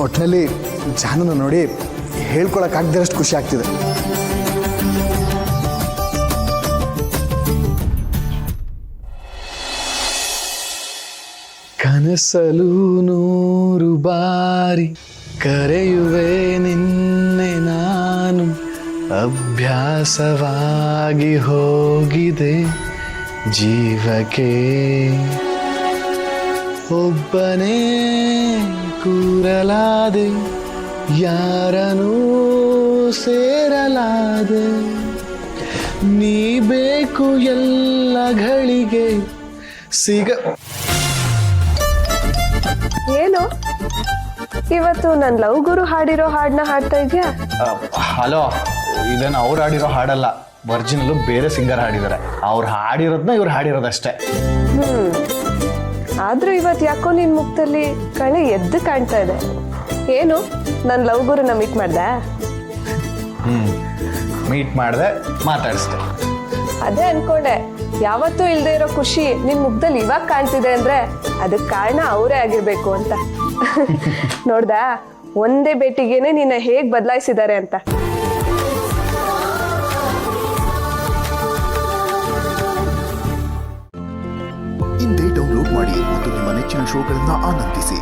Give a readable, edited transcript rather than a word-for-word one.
ಒಟ್ಟಿನಲ್ಲಿ ಜಾನನ ನೋಡಿ ಹೇಳ್ಕೊಳಕ್ಕಾಗದಿರಷ್ಟು ಖುಷಿ ಆಗ್ತಿದೆ. ಕನಸಲು 100 ಬಾರಿ ಕರೆಯುವೆ ನಿನ್ನೆ ನಾನು, ಅಭ್ಯಾಸವಾಗಿ ಹೋಗಿದೆ ಜೀವಕ್ಕೆ. ಒಬ್ಬನೇ ಕೂರಲಾದೆ, ಯಾರನೂ ಸೇರಲಾದೆ, ನೀ ಬೇಕು ಎಲ್ಲ ಗಳಿಗೆ ಸಿಗ. ಏನು ಇವತ್ತು ನನ್ನ ಲವ್ ಗುರು ಹಾಡಿರೋ ಹಾಡನ್ನ ಹಾಡ್ತಾ ಇದ್ಯಾ? ಹಲೋ, ಇದನ್ನು ಅವ್ರು ಹಾಡಿರೋ ಹಾಡಲ್ಲ, ಒರಿಜಿನಲ್ಲು ಬೇರೆ ಸಿಂಗರ್ ಹಾಡಿದ್ದಾರೆ. ಅವ್ರು ಹಾಡಿರೋದನ್ನ ಇವ್ರು ಹಾಡಿರೋದಷ್ಟೇ. ಆದ್ರೂ ಇವತ್ತು ಯಾಕೋ ನಿನ್ ಮುಖದಲ್ಲಿ ಕಳೆ ಎದ್ದು ಕಾಣ್ತಾ ಇದೆ. ಏನು ನನ್ನ ಲವ್ ಗುರುನ ಮೀಟ್ ಮಾಡ್ದೆ? ಮೀಟ್ ಮಾಡಿದೆ, ಮಾತಾಡಿಸ್ದೆ. ಅದೇ ಅನ್ಕೊಂಡೆ, ಯಾವತ್ತೂ ಇಲ್ದೇ ಇರೋ ಖುಷಿ ನಿನ್ ಮುಖದಲ್ಲಿ ಇವಾಗ ಕಾಣ್ತಿದೆ ಅಂದ್ರೆ ಅದಕ್ಕೆ ಕಾರಣ ಅವರೇ ಆಗಿರ್ಬೇಕು ಅಂತ. ನೋಡ್ದಾ, ಒಂದೇ ಭೇಟಿಗೇನೆ ನಿನ್ನ ಹೇಗ್ ಬದಲಾಯಿಸಿದ್ದಾರೆ ಅಂತ. ಇಂದೇ ಡೌನ್ಲೋಡ್ ಮಾಡಿ ಮತ್ತು ನಿಮ್ಮ ನೆಚ್ಚಿನ ಶೋಗಳನ್ನ ಆನಂದಿಸಿ.